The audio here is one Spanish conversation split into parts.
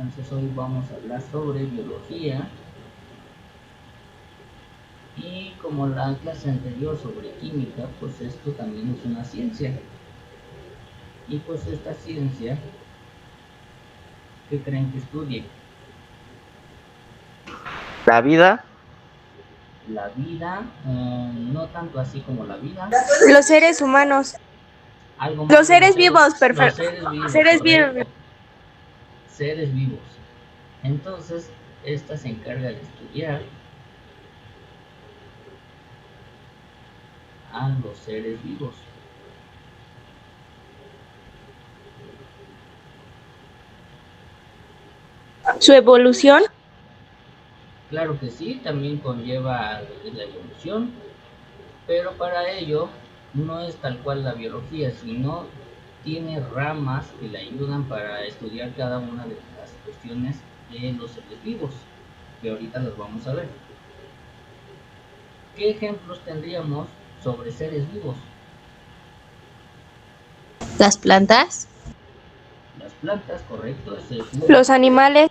Entonces hoy vamos a hablar sobre biología y como la clase anterior sobre química, pues esto también es una ciencia. Y pues esta ciencia, ¿qué creen que estudie? La vida, La vida, no tanto así como la vida, Los seres humanos. algo más Los de seres vivos, los perfecto. seres vivos, Seres vivos. correcto, seres vivos. Entonces, esta se encarga de estudiar a los seres vivos. Su evolución. Claro que sí, también conlleva la evolución, pero para ello no es tal cual la biología, sino tiene ramas que le ayudan para estudiar cada una de las cuestiones de los seres vivos, que ahorita los vamos a ver. ¿Qué ejemplos tendríamos sobre seres vivos? Las plantas. Las plantas, correcto, ese es uno. Los animales.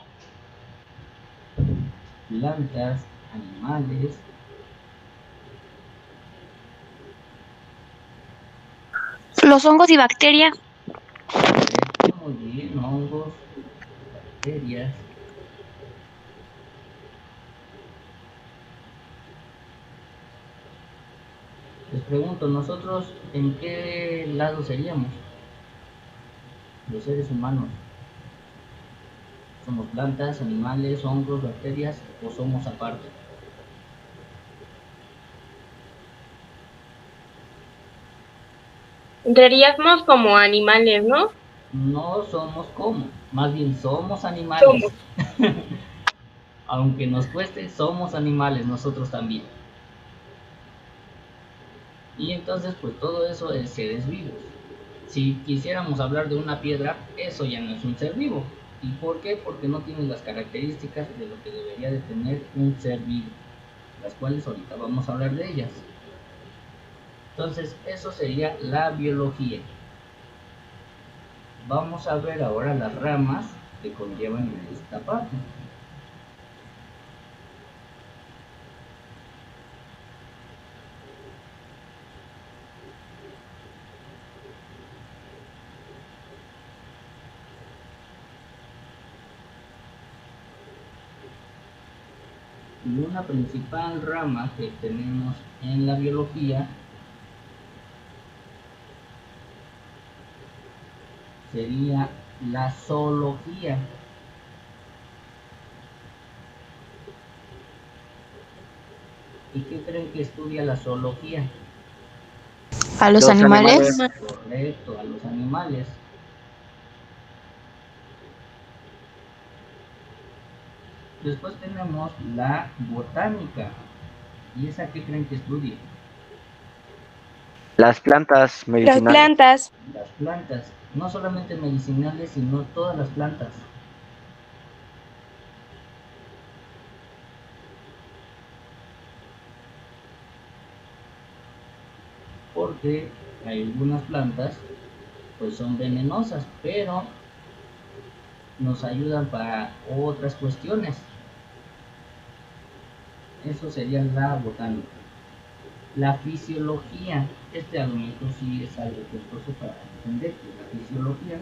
Plantas, animales, Los hongos y bacterias. correcto, muy bien, hongos, bacterias. Les pregunto, ¿nosotros en qué lado seríamos? Los seres humanos. ¿Somos plantas, animales, hongos, bacterias o somos aparte? Seríamos como animales, ¿no? No somos como, más bien somos animales. Somos. Aunque nos cueste, somos animales nosotros también. Y entonces pues todo eso es seres vivos. Si quisiéramos hablar de una piedra, eso ya no es un ser vivo. ¿Y por qué? Porque no tiene las características de lo que debería de tener un ser vivo, las cuales ahorita vamos a hablar de ellas. Entonces eso sería la biología. Vamos a ver ahora las ramas que conllevan esta parte. Y una principal rama que tenemos en la biología sería la zoología. ¿Y qué creen que estudia la zoología? A los animales. Correcto, a los animales. Después tenemos la botánica. ¿Y esa qué creen que estudie? las plantas Las medicinales. plantas. Las plantas, no solamente medicinales, sino todas las plantas. Porque algunas plantas pues son venenosas, pero nos ayudan para otras cuestiones. Eso sería la botánica. La fisiología, a lo mejor sí es algo costoso para entender, que la fisiología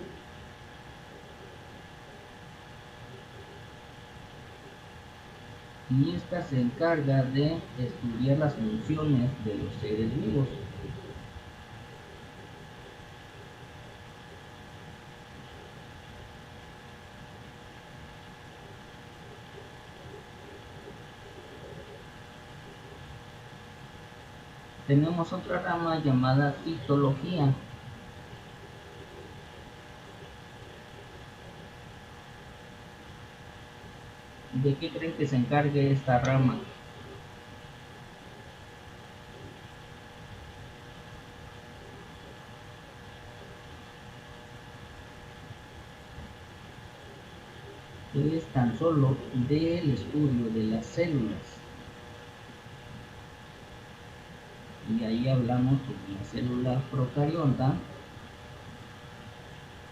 y esta se encarga de estudiar las funciones de los seres vivos. Tenemos otra rama llamada citología. ¿De qué creen que se encargue esta rama? Es tan solo del estudio de las células. Y ahí hablamos de la célula procariota.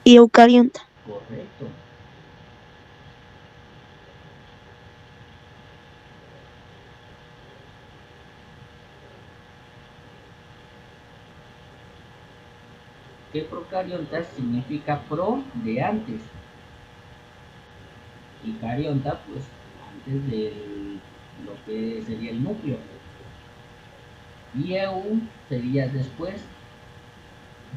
Y eucarionta. Correcto. que procarionta significa pro de antes y carionta pues antes de lo que sería el núcleo, y eu sería después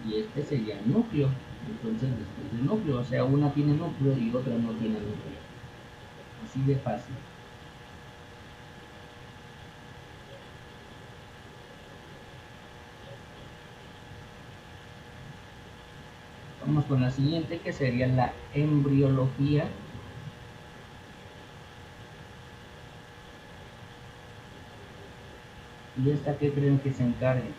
y este sería el núcleo. Entonces después del núcleo, o sea, una tiene núcleo y otra no tiene núcleo, así de fácil. Vamos con la siguiente, que sería la embriología. ¿Y esta qué creen que se encargue?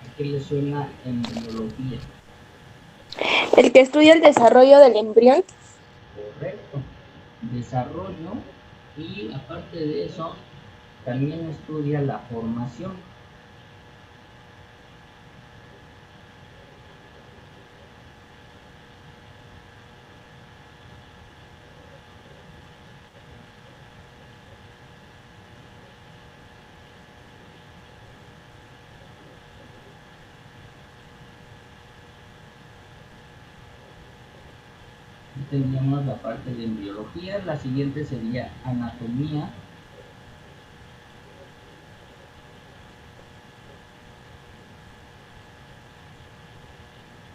¿A qué le suena embriología? El que estudia el desarrollo del embrión. Correcto. Desarrollo, y aparte de eso, también estudia la formación. Tendríamos la parte de embriología. La siguiente sería anatomía.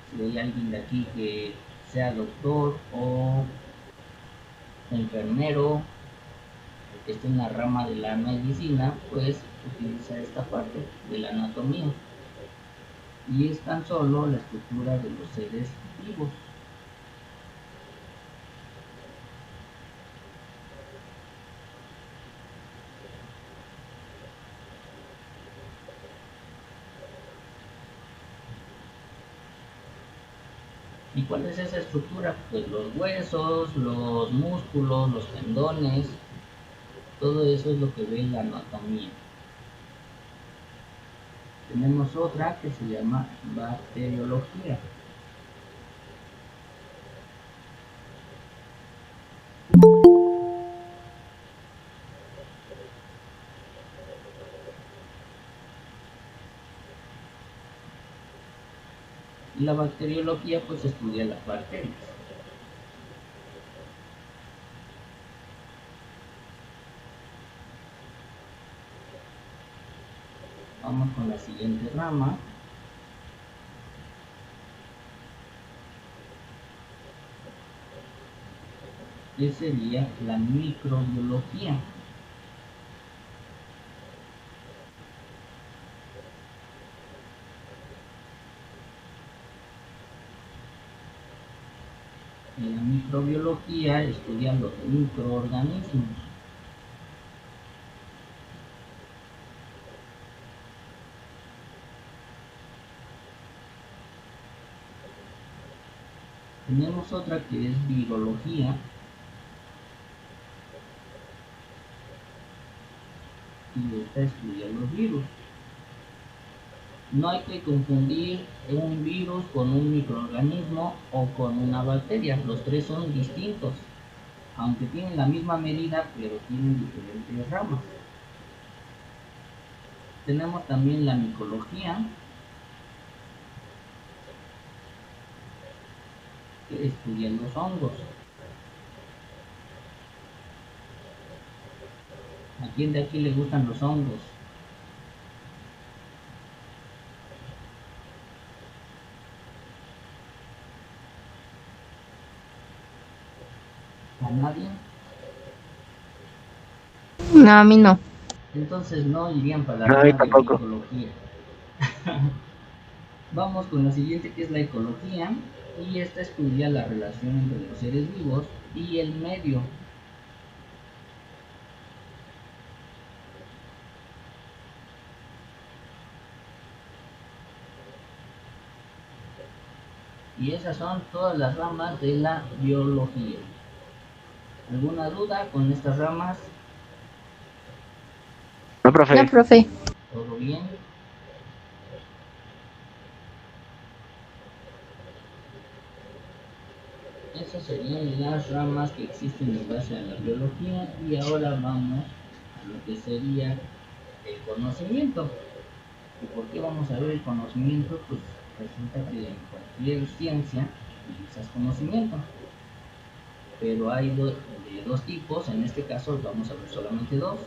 Si hay alguien de aquí que sea doctor o enfermero, que esté en la rama de la medicina, pues utiliza esta parte de la anatomía. Y es tan solo la estructura de los seres vivos. ¿Y cuál es esa estructura? Pues los huesos, los músculos, los tendones, todo eso es lo que ve la anatomía. Tenemos otra que se llama bacteriología. Y la bacteriología pues estudia las bacterias. Vamos con la siguiente rama. Que sería la microbiología. En la microbiología estudian los microorganismos. Tenemos otra que es virología. Y esta estudia los virus. No hay que confundir un virus con un microorganismo o con una bacteria. Los tres son distintos, aunque tienen la misma medida, pero tienen diferentes ramas. Tenemos también la micología, que estudia los hongos. ¿A quién de aquí le gustan los hongos? ¿A nadie? No, a mí no. Entonces no irían para la No, rama de tampoco. micología. Vamos con la siguiente, que es la ecología, y esta estudia la relación entre los seres vivos y el medio. Y esas son todas las ramas de la biología. ¿Alguna duda con estas ramas? No, profe. No, profe. ¿Todo bien? Eso esas serían las ramas que existen en base a la biología, y ahora vamos a lo que sería el conocimiento. ¿Y por qué vamos a ver el conocimiento? Pues resulta que en cualquier ciencia utilizas conocimiento, pero hay de dos tipos. En este caso vamos a ver solamente dos.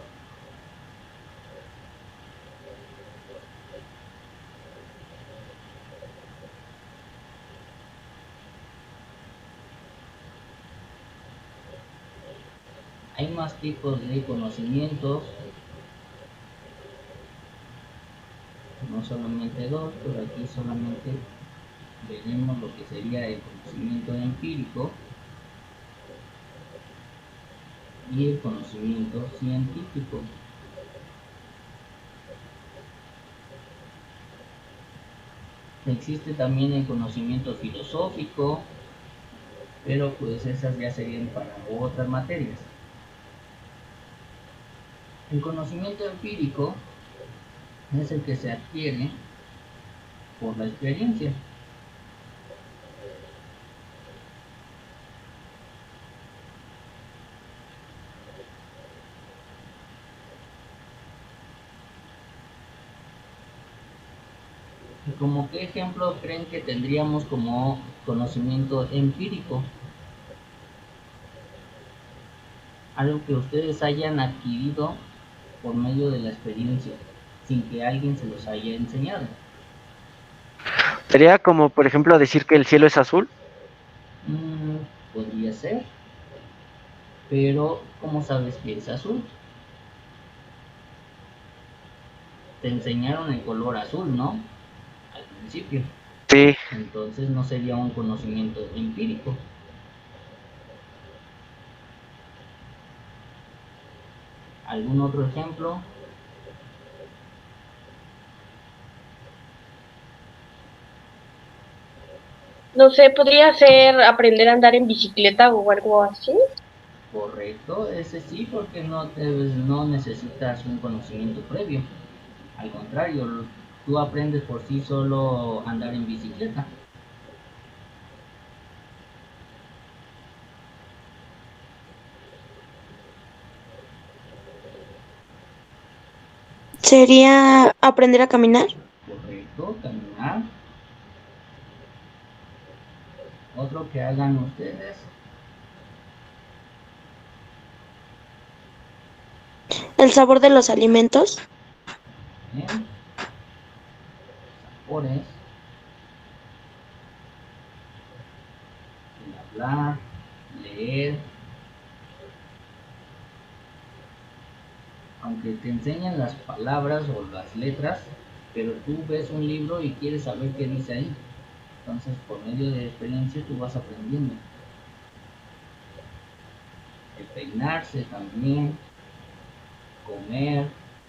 Hay más tipos de conocimientos, no solamente dos, pero aquí solamente veremos lo que sería el conocimiento empírico y el conocimiento científico. Existe también el conocimiento filosófico, pero pues esas ya serían para otras materias. El conocimiento empírico es el que se adquiere por la experiencia. ¿Como qué ejemplo creen que tendríamos como conocimiento empírico? Algo que ustedes hayan adquirido por medio de la experiencia, sin que alguien se los haya enseñado. Sería como, por ejemplo, decir que el cielo es azul. Podría ser, pero ¿cómo sabes que es azul? Te enseñaron el color azul, ¿no? Al principio. Sí. Entonces no sería un conocimiento empírico. ¿Algún otro ejemplo? No sé, podría ser aprender a andar en bicicleta o algo así. Correcto, ese sí, porque no necesitas un conocimiento previo. Al contrario, tú aprendes por sí solo a andar en bicicleta. Sería aprender a caminar. Correcto, caminar. Otro que hagan ustedes. El sabor de los alimentos. Bien. Sabores. El hablar, leer. Aunque te enseñan las palabras o las letras, pero tú ves un libro y quieres saber qué dice ahí. Entonces, por medio de experiencia, tú vas aprendiendo. El peinarse también, comer,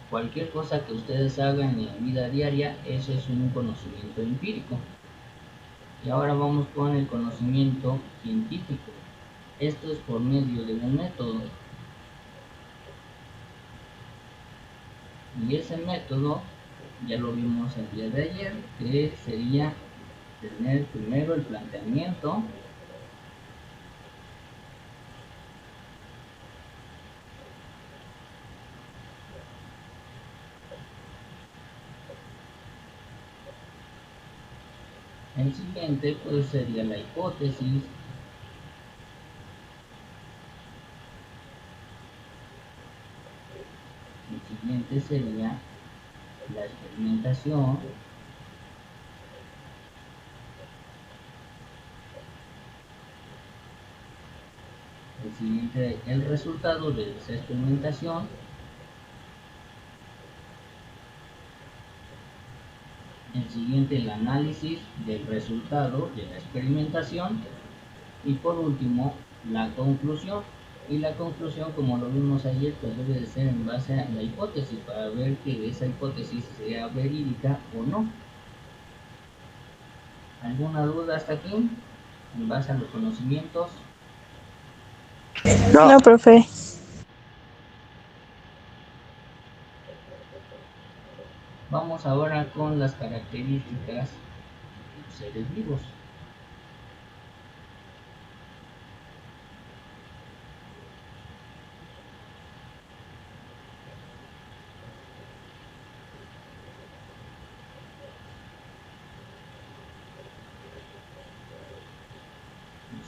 cualquier cosa que ustedes hagan en la vida diaria, eso es un conocimiento empírico. Y ahora vamos con el conocimiento científico. Esto es por medio de un método. Y ese método ya lo vimos el día de ayer, que sería tener primero el planteamiento, el siguiente pues sería la hipótesis, el siguiente sería la experimentación, el siguiente el resultado de esa experimentación, el siguiente el análisis del resultado de la experimentación, y por último la conclusión. Y la conclusión, como lo vimos ayer, pues debe de ser en base a la hipótesis, para ver que esa hipótesis sea verídica o no. ¿Alguna duda hasta aquí? En base a los conocimientos. No, profe. Vamos ahora con las características de los seres vivos.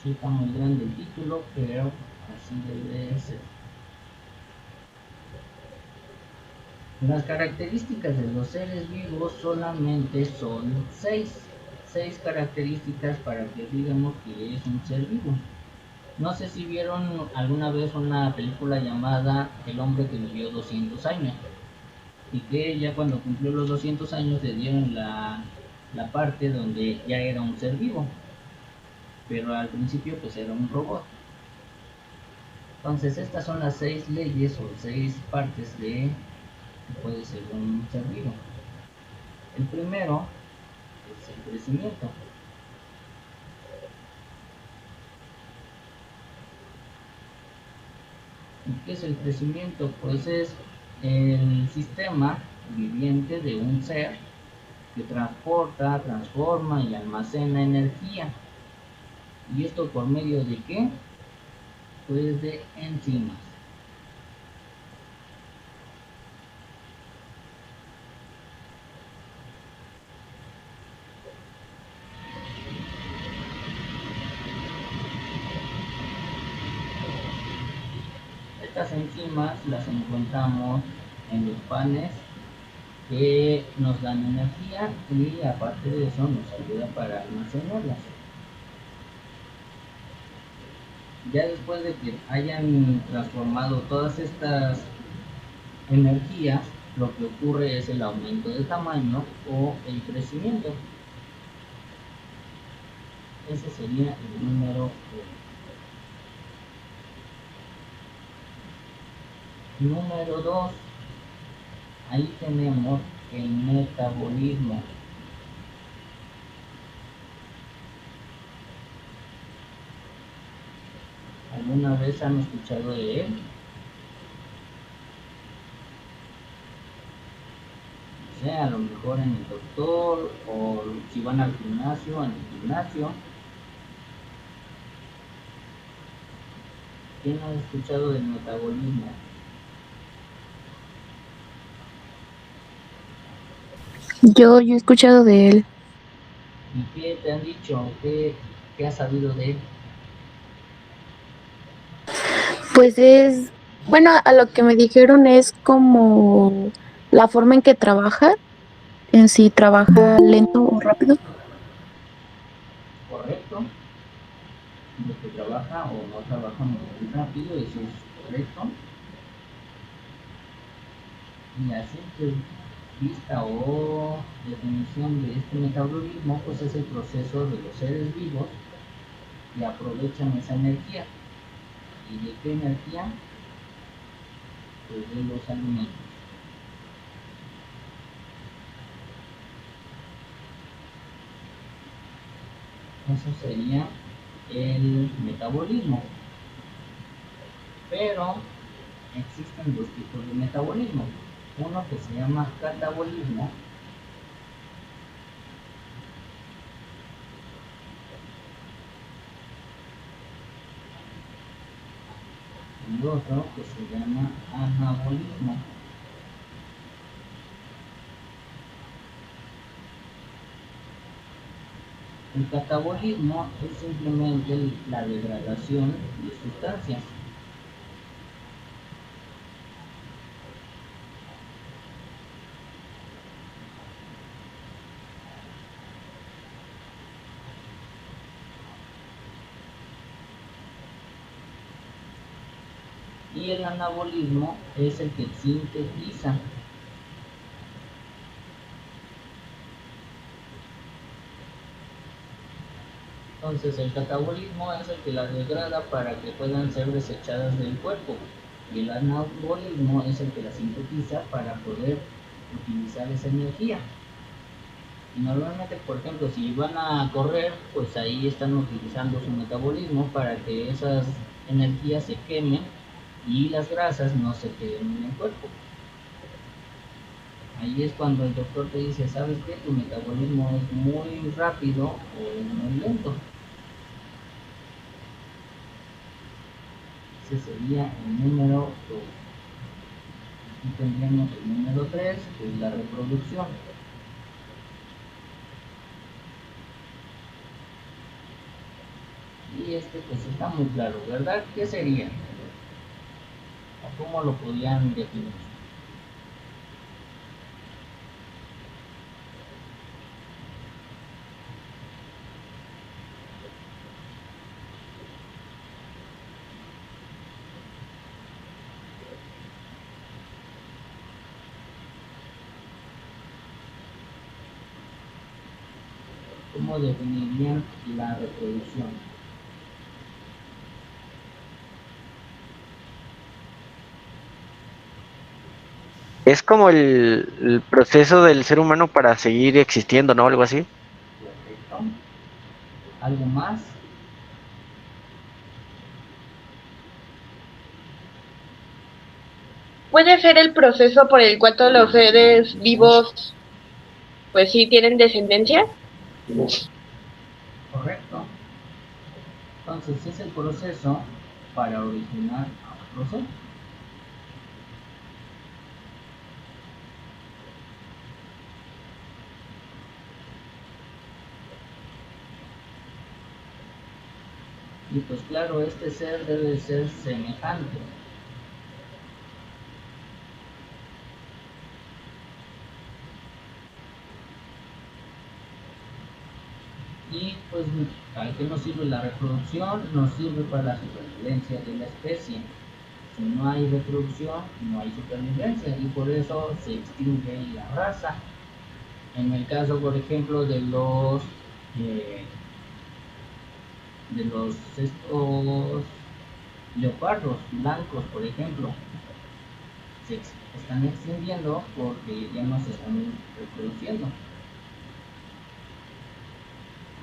Sí, está muy grande el título, pero así debe ser. Las características de los seres vivos solamente son seis características para que digamos que es un ser vivo. No sé si vieron alguna vez una película llamada El hombre que vivió 200 años y que ya cuando cumplió los 200 años le dieron la parte donde ya era un ser vivo, pero al principio pues era un robot. Entonces estas son las 6 leyes o 6 partes de que puede ser un ser vivo. El primero es el crecimiento. ¿Y qué es el crecimiento? Pues es el sistema viviente de un ser que transporta, transforma y almacena energía. ¿Y esto por medio de qué? Pues de enzimas. Estas enzimas las encontramos en los panes que nos dan energía y aparte de eso nos ayuda para almacenarlas. Ya después de que hayan transformado todas estas energías, lo que ocurre es el aumento de tamaño o el crecimiento. Ese sería el número 1. Número 2, ahí tenemos el metabolismo. ¿Alguna vez han escuchado de él? O sea, a lo mejor en el doctor o si van al gimnasio, en el gimnasio. ¿Quién ha escuchado del metabolismo? Yo he escuchado de él. ¿Y qué te han dicho? ¿Qué has sabido de él? Pues es, bueno, a lo que me dijeron es como la forma en que trabaja, en si trabaja lento o rápido. Correcto. De que trabaja o no trabaja muy rápido, eso es correcto. Y a simple vista o definición de este metabolismo, pues es el proceso de los seres vivos que aprovechan esa energía. ¿Y de qué energía? Pues de los alimentos. Eso sería el metabolismo. Pero existen dos tipos de metabolismo. Uno que se llama catabolismo y otro que se llama anabolismo. El catabolismo es simplemente la degradación de sustancias. Y el anabolismo es el que sintetiza. Entonces el catabolismo es el que las degrada para que puedan ser desechadas del cuerpo y el anabolismo es el que las sintetiza para poder utilizar esa energía. Y normalmente, por ejemplo, si van a correr, pues ahí están utilizando su metabolismo para que esas energías se quemen y las grasas no se queden en el cuerpo. Ahí es cuando el doctor te dice, ¿sabes qué? Tu metabolismo es muy rápido o es muy lento. Ese sería el número 2. Aquí tendríamos el número 3, que es la reproducción. Y y este pues está muy claro, ¿verdad? ¿Qué sería? ¿O cómo lo podrían definir? ¿Cómo definirían la reproducción? Es como el proceso del ser humano para seguir existiendo, ¿no? Algo así. Perfecto. ¿Algo más? Puede ser el proceso por el cual todos los seres vivos, pues sí, tienen descendencia. Correcto. Entonces es el proceso para originar a otro ser. Y pues claro, este ser debe ser semejante. Y pues, ¿para qué nos sirve la reproducción? Nos sirve para la supervivencia de la especie. Si no hay reproducción, no hay supervivencia y por eso se extingue la raza. En el caso, por ejemplo, eh, de los estos leopardos blancos, por ejemplo, se están extinguiendo porque ya no se están reproduciendo.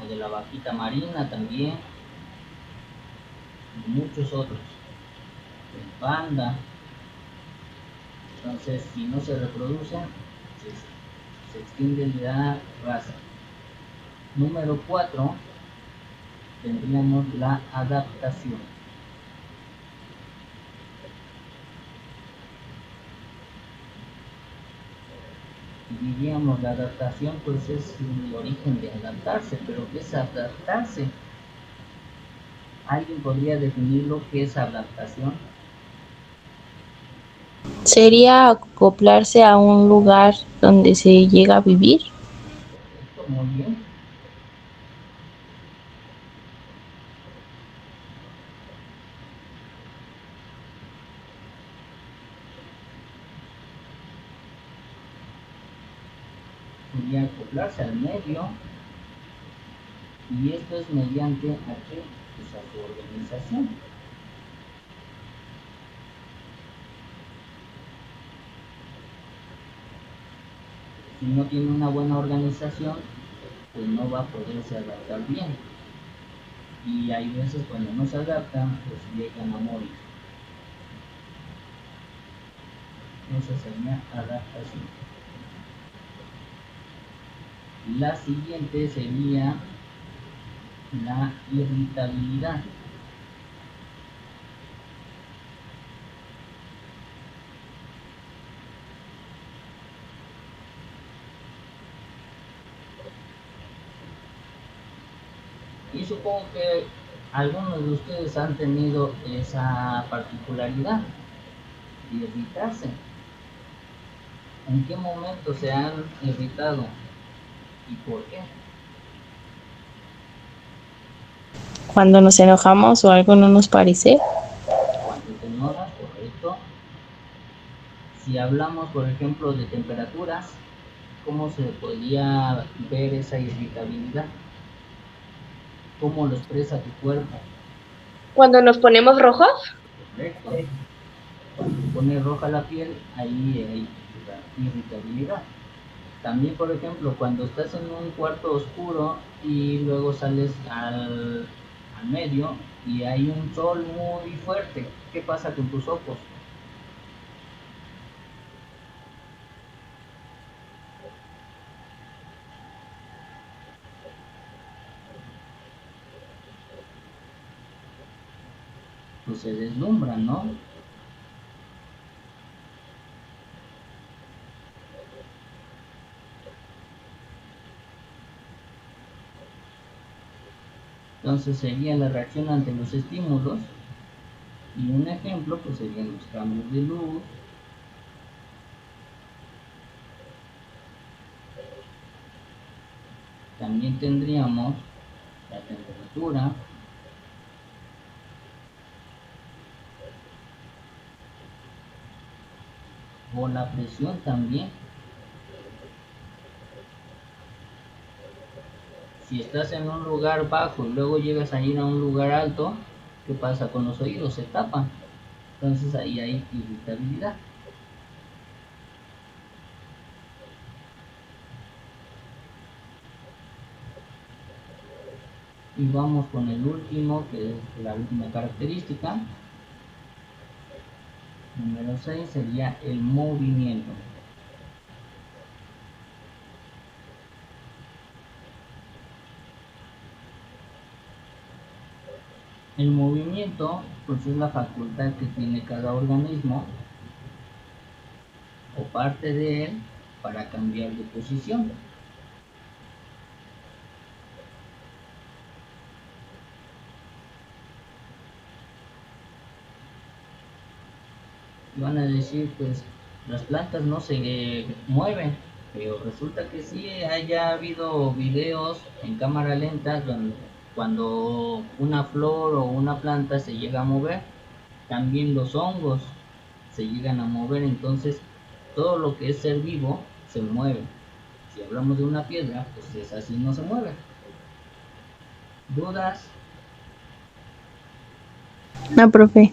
O de la vaquita marina también, y muchos otros. El panda. Entonces, si no se reproducen, se extingue la raza. Número 4, tendríamos la adaptación. Diríamos la adaptación pues es el origen de adaptarse, pero ¿qué es adaptarse? ¿Alguien podría definir lo que es adaptación? Sería acoplarse a un lugar donde se llega a vivir. Perfecto, muy bien. Sería acoplarse al medio y esto es mediante a qué? Pues a su organización. Si no tiene una buena organización, pues no va a poderse adaptar bien. Y hay veces cuando no se adaptan, pues llegan a morir. Esa sería adaptación. La siguiente sería la irritabilidad. Y supongo que algunos de ustedes han tenido esa particularidad de irritarse. ¿En qué momento se han irritado y por qué? Cuando nos enojamos o algo no nos parece. Cuando te enojas, correcto. Si hablamos, por ejemplo, de temperaturas, ¿cómo se podría ver esa irritabilidad? ¿Cómo lo expresa tu cuerpo? Cuando nos ponemos rojos, Correcto. Cuando se pone roja la piel, ahí hay irritabilidad. También, por ejemplo, cuando estás en un cuarto oscuro y luego sales al medio y hay un sol muy fuerte, ¿qué pasa con tus ojos? Pues se deslumbran, ¿no? Entonces sería la reacción ante los estímulos, y un ejemplo pues serían los cambios de luz, también tendríamos la temperatura, o la presión también. Si estás en un lugar bajo y luego llegas a ir a un lugar alto, ¿qué pasa con los oídos? Se tapan. Entonces ahí hay irritabilidad. Y vamos con el último, que es la última característica. Número 6 sería el movimiento. El movimiento pues es la facultad que tiene cada organismo o parte de él para cambiar de posición. Y van a decir, pues las plantas no se mueven, pero resulta que sí haya habido videos en cámara lenta donde cuando una flor o una planta se llega a mover, también los hongos se llegan a mover. Entonces todo lo que es ser vivo se mueve. Si hablamos de una piedra, pues es así, no se mueve. ¿Dudas? No, profe.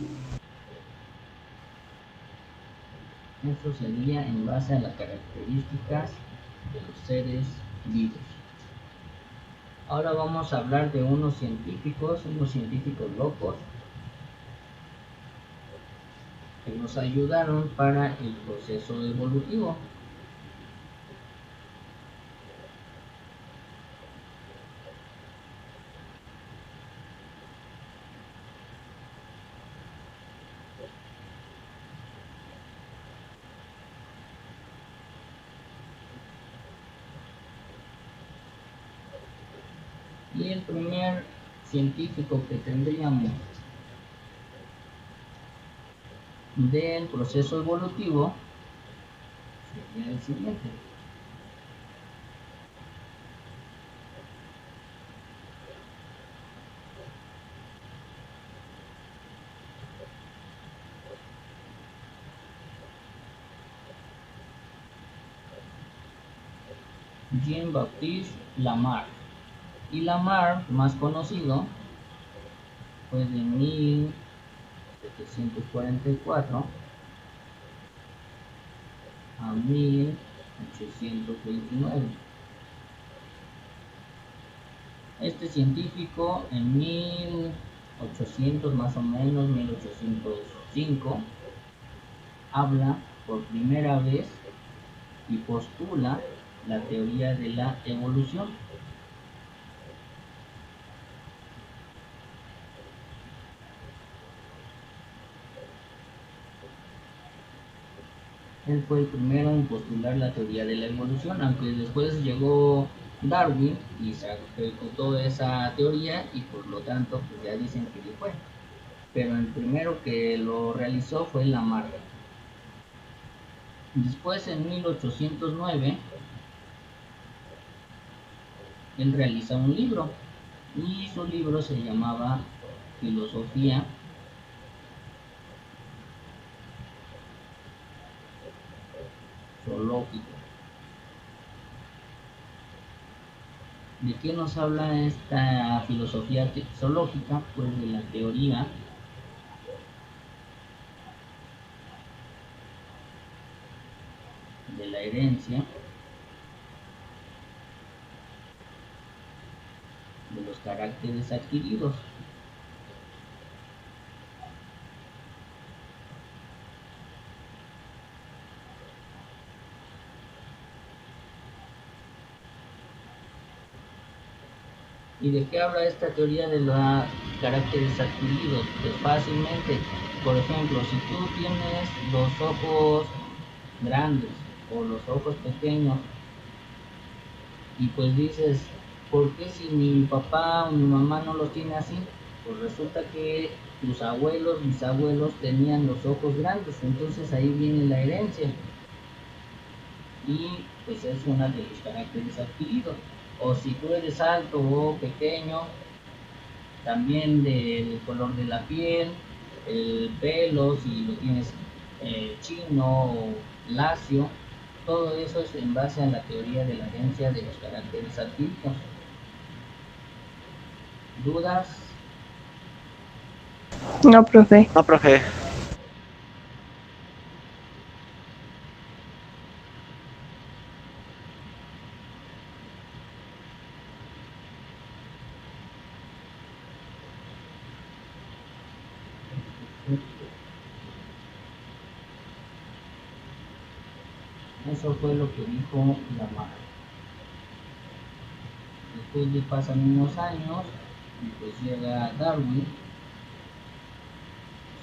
Eso sería en base a las características de los seres vivos. Ahora vamos a hablar de unos científicos locos que nos ayudaron para el proceso evolutivo. Y el primer científico que tendríamos del proceso evolutivo sería el siguiente. Jean-Baptiste Lamarck. Y Lamarck, más conocido, fue de 1744 a 1829. Este científico en 1800 más o menos, 1805, habla por primera vez y postula la teoría de la evolución. Él fue el primero en postular la teoría de la evolución, aunque después llegó Darwin y se ejecutó esa teoría y por lo tanto pues ya dicen que fue. Pero el primero que lo realizó fue Lamarck. Después en 1809 él realiza un libro y su libro se llamaba Filosofía Zoológica. ¿De qué nos habla esta filosofía zoológica? Pues de la teoría de la herencia, de los caracteres adquiridos. ¿Y de qué habla esta teoría de los caracteres adquiridos? Pues fácilmente, por ejemplo, si tú tienes los ojos grandes o los ojos pequeños y pues dices, ¿por qué si mi papá o mi mamá no los tiene así? Pues resulta que tus abuelos, mis abuelos tenían los ojos grandes, entonces ahí viene la herencia. Y pues es una de los caracteres adquiridos. O si tú eres alto o pequeño, también del color de la piel, el pelo, si lo tienes chino o lacio, todo eso es en base a la teoría de la herencia de los caracteres adquiridos. ¿Dudas? No, profe. No, profe. Eso fue lo que dijo Lamarck. Después de pasan unos años y pues llega Darwin,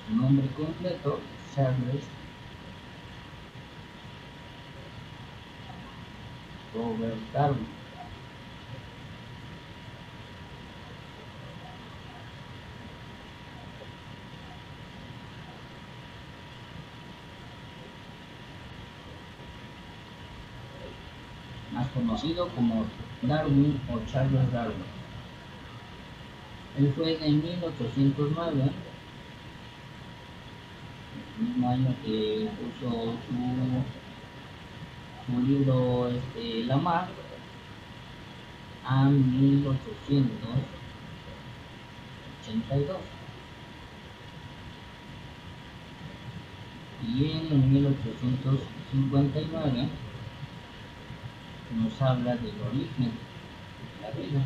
su nombre completo, Charles Robert Darwin. Más conocido como Darwin o Charles Darwin. Él fue de 1809, el mismo año que puso su libro Lamarck, a 1882. Y él en 1859 nos habla del origen de la vida.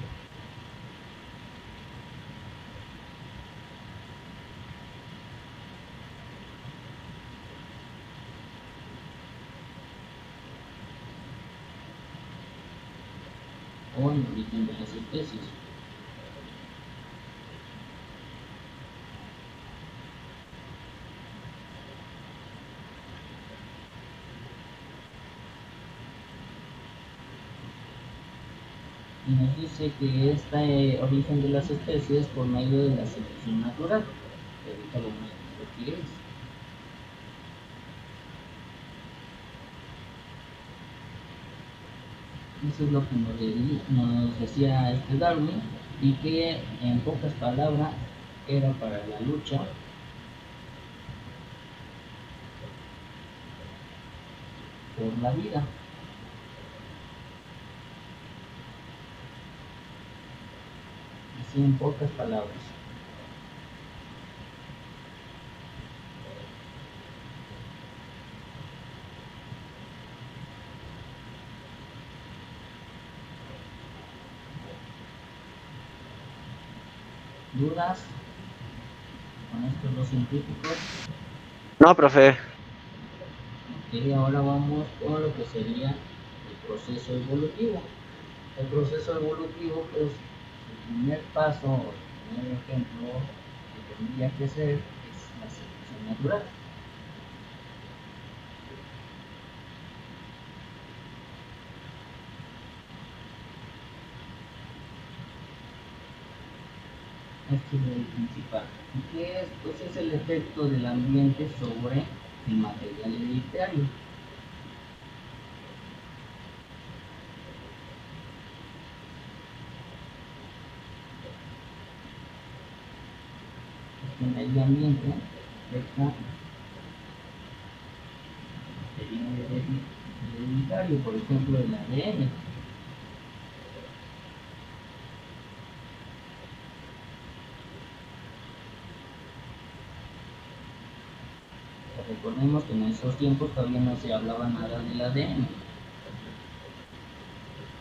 O el origen de las especies. Y nos dice que este origen de las especies por medio de la selección natural. Que ahorita vamos a ver qué es. Eso es lo que nos decía Darwin, y que en pocas palabras era para la lucha por la vida. Así en pocas palabras. ¿Dudas con estos dos científicos? No, profe. Y ahora vamos con lo que sería el proceso evolutivo. El proceso evolutivo, pues, el primer paso, o el primer ejemplo que tendría que ser es la selección natural. Este es el principal. ¿Y qué es? Pues es el efecto del ambiente sobre el material hereditario. El medio ambiente afecta el hereditario, por ejemplo, el ADN. Recordemos que en esos tiempos todavía no se hablaba nada del ADN.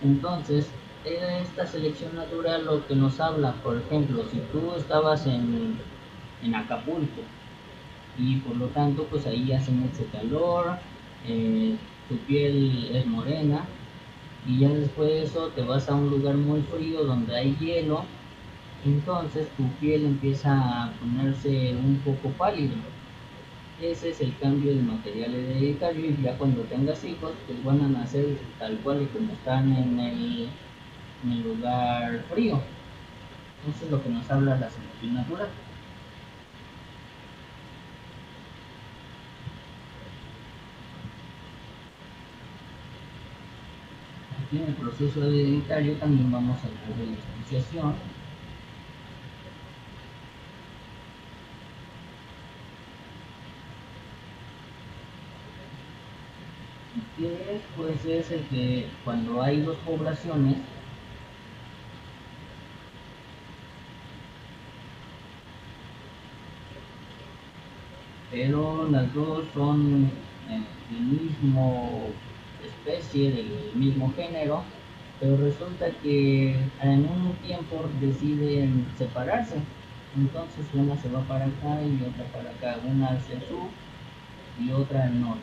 Entonces, esta selección natural lo que nos habla, por ejemplo, si tú estabas en Acapulco y por lo tanto pues ahí hace mucho calor, tu piel es morena, y ya después de eso te vas a un lugar muy frío donde hay hielo, entonces tu piel empieza a ponerse un poco pálido. Ese es el cambio del material hereditario, y ya cuando tengas hijos pues van a nacer tal cual y como están en en el lugar frío. Eso es lo que nos habla la selección natural. Aquí en el proceso hereditario también vamos a hablar de la especiación. ¿Qué es? Pues es el que cuando hay dos poblaciones, pero las dos son del mismo especie, del mismo género, pero resulta que en un tiempo deciden separarse. Entonces una se va para acá y otra para acá, una hacia el sur y otra al norte.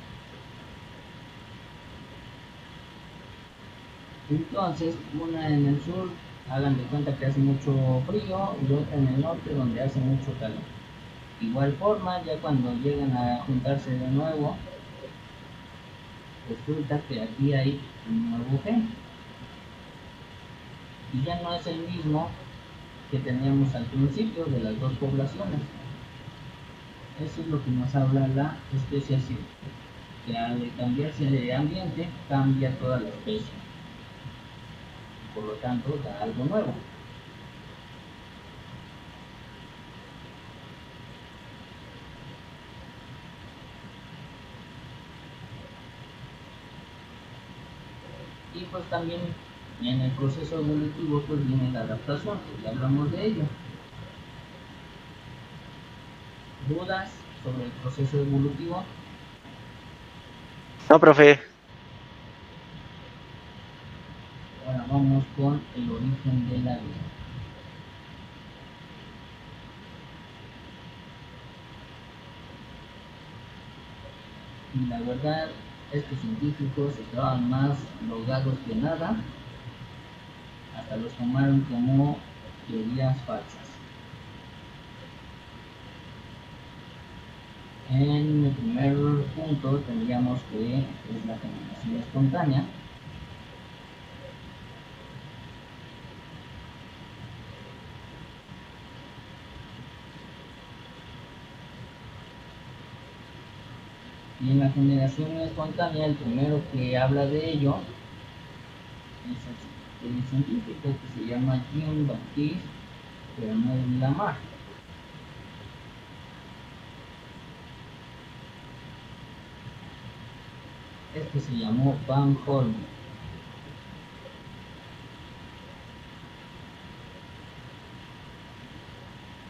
Entonces una en el sur, hagan de cuenta que hace mucho frío, y otra en el norte donde hace mucho calor. Igual forma, ya cuando llegan a juntarse de nuevo, resulta que aquí hay un nuevo gen y ya no es el mismo que teníamos al principio de las dos poblaciones. Eso es lo que nos habla la especiación, que al cambiarse de ambiente cambia toda la especie, por lo tanto da algo nuevo. Y pues también en el proceso evolutivo pues viene la adaptación, ya hablamos de ello. ¿Dudas sobre el proceso evolutivo? No, profe. Ahora vamos con el origen de la vida. Y la verdad, estos científicos estaban más drogados que nada, hasta los tomaron como teorías falsas. En el primer punto tendríamos que es la generación espontánea. Y en la generación espontánea, el primero que habla de ello es el científico que se llama Jean-Baptiste Bernard Lamarck. Este se llamó Van Holm.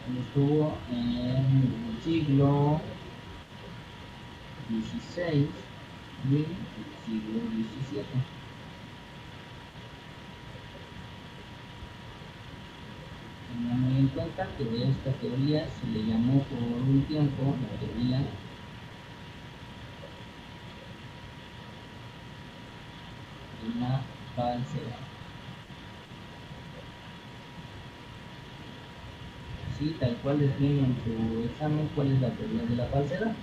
Él estuvo en el siglo XVI y el siglo XVII. Tengan muy en cuenta que de esta teoría se le llamó por un tiempo la teoría de la falsedad. Sí, tal cual les viene en su examen cuál es la teoría de la falsedad.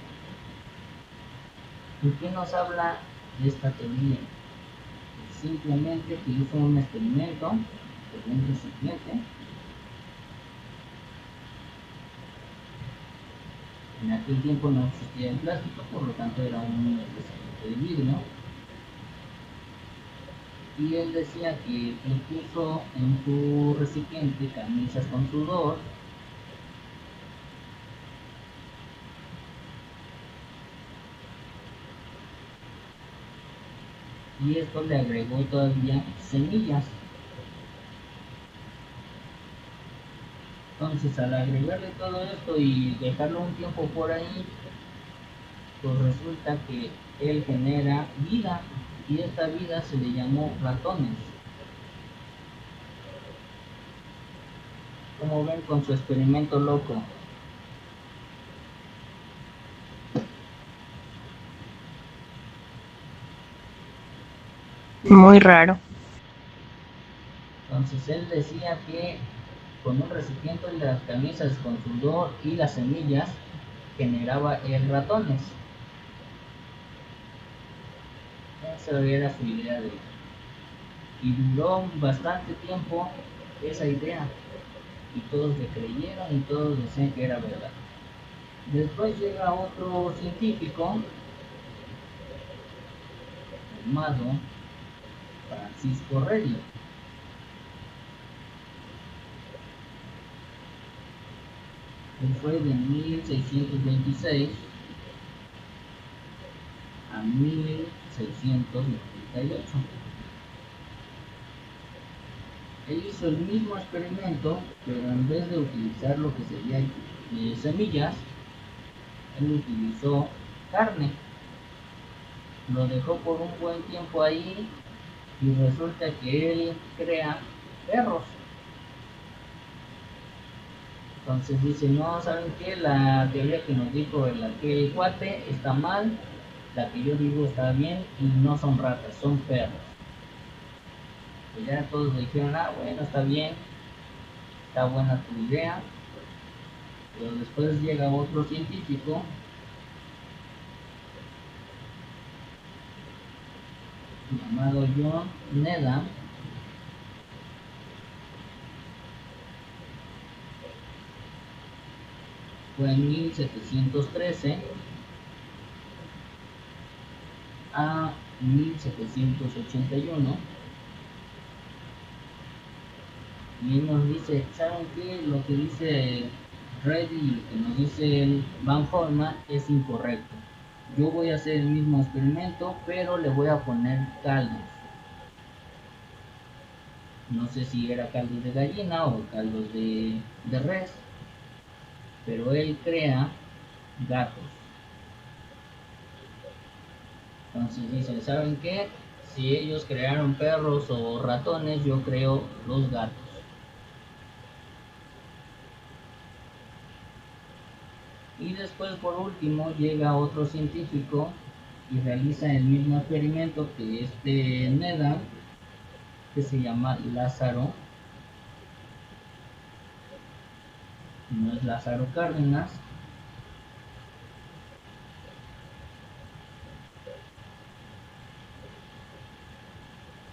¿Y qué nos habla de esta teoría? Simplemente que hizo un experimento con un recipiente. En aquel tiempo no existía el plástico, por lo tanto era un recipiente de vidrio. Y él decía que él puso en su recipiente camisas con sudor, y esto le agregó todavía semillas. Entonces al agregarle todo esto y dejarlo un tiempo por ahí, pues resulta que él genera vida, y esta vida se le llamó ratones. Como ven con su experimento loco. Muy raro. Entonces él decía que con un recipiente de las camisas con sudor y las semillas generaba el ratones. Esa era su idea de Y duró bastante tiempo esa idea y todos le creyeron y todos decían que era verdad. Después llega otro científico llamado Francisco Redi. Él fue de 1626 a 1698. Él hizo el mismo experimento, pero en vez de utilizar lo que sería semillas, él utilizó carne. Lo dejó por un buen tiempo ahí y resulta que él crea perros. Entonces dice, no, ¿saben qué? La teoría que nos dijo aquel cuate está mal, la que yo digo está bien y no son ratas, son perros. Pues ya todos le dijeron, ah, bueno, está bien, está buena tu idea. Pero después llega otro científico llamado John Needham. Fue en 1713 a 1781 y él nos dice, ¿saben qué? Lo que dice Reddy y lo que nos dice Van Horman es incorrecto. Yo voy a hacer el mismo experimento, pero le voy a poner caldos. No sé si era caldos de gallina o caldos de res, pero él crea gatos. Entonces dice, ¿saben qué? Si ellos crearon perros o ratones, yo creo los gatos. Y después, por último, llega otro científico y realiza el mismo experimento que este Needham, que se llama Lázaro. No es Lázaro Cárdenas.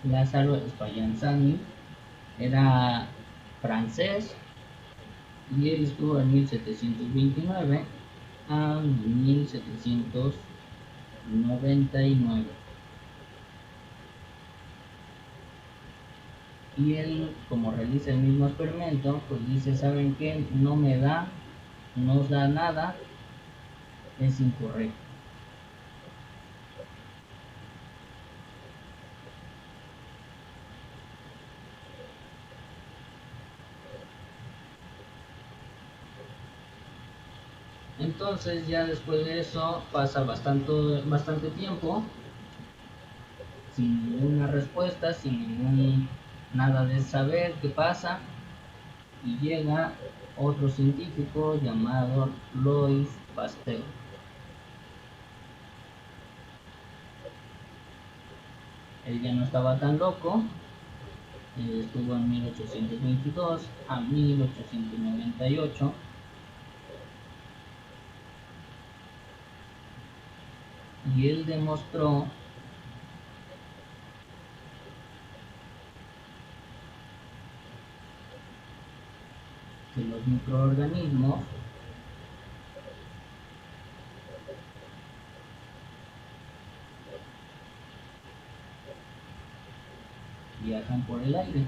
Lázaro Spallanzani era francés y él estuvo en 1729 a 1799. Y él, como realiza el mismo experimento, pues dice, ¿saben qué? No me da, no os da nada, es incorrecto. Entonces ya después de eso pasa bastante tiempo sin ninguna respuesta, sin ningún nada de saber qué pasa, y llega otro científico llamado Louis Pasteur. Él ya no estaba tan loco, estuvo en 1822 a 1898. Y él demostró que los microorganismos viajan por el aire.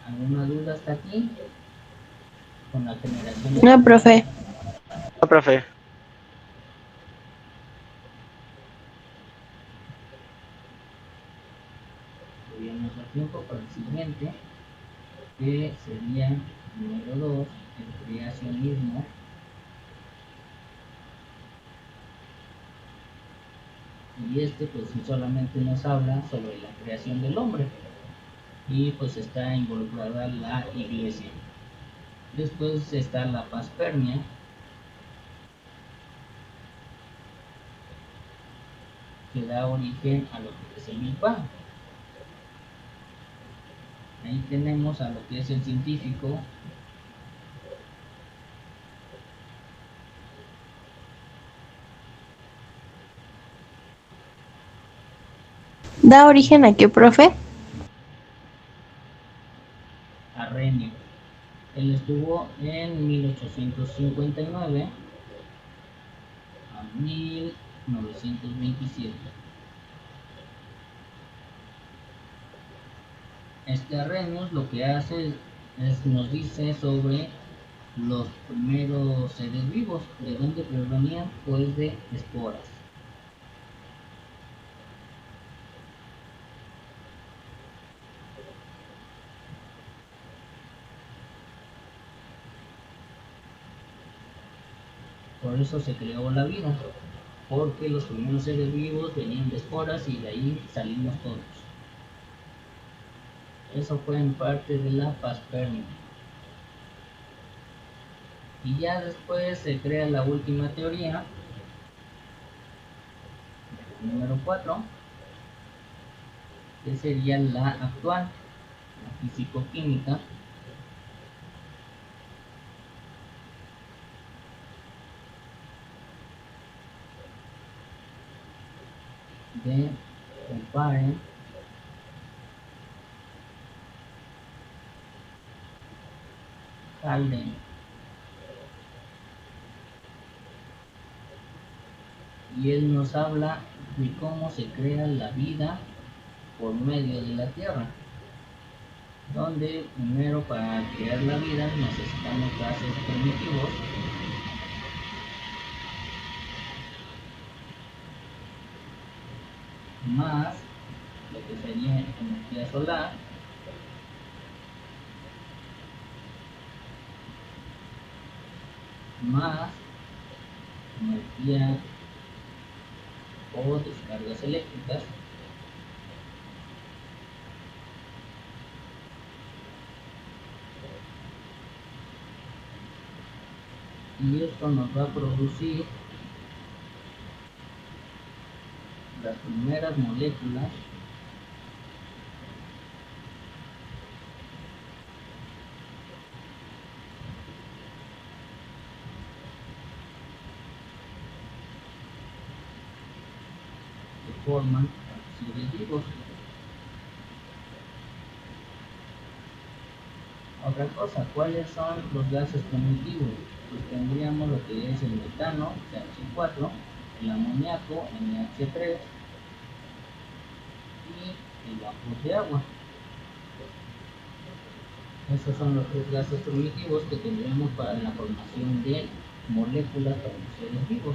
¿Alguna duda hasta aquí? Con la generación de... No, profe. No, profe. Todavía tiempo para el siguiente, que sería número 2, el creacionismo. Y este pues solamente nos habla sobre la creación del hombre y pues está involucrada la iglesia. Después está la panspermia, que da origen a lo que es el Big Bang. Ahí tenemos a lo que es el científico ¿Da origen a qué, profe? Arrenio. Él estuvo en 1859 a 1927. Este Arrhenius lo que hace es nos dice sobre los primeros seres vivos, de dónde provenían, pues de esporas. Por eso se creó la vida, porque los primeros seres vivos venían de esporas y de ahí salimos todos. Eso fue en parte de la Paspermia. Y ya después se crea la última teoría, número 4, que sería la actual, la fisicoquímica, de O'Brien, Haldane. Y él nos habla de cómo se crea la vida por medio de la Tierra, donde primero para crear la vida necesitamos gases primitivos, más lo que sería energía solar, más energía o descargas eléctricas, y esto nos va a producir las primeras moléculas que forman seres vivos. Otra cosa, ¿cuáles son los gases primitivos? Pues tendríamos lo que es el metano, CH4, el amoníaco, NH3, y el vapor de agua. Esos son los tres gases primitivos que tendríamos para la formación de moléculas para los seres vivos.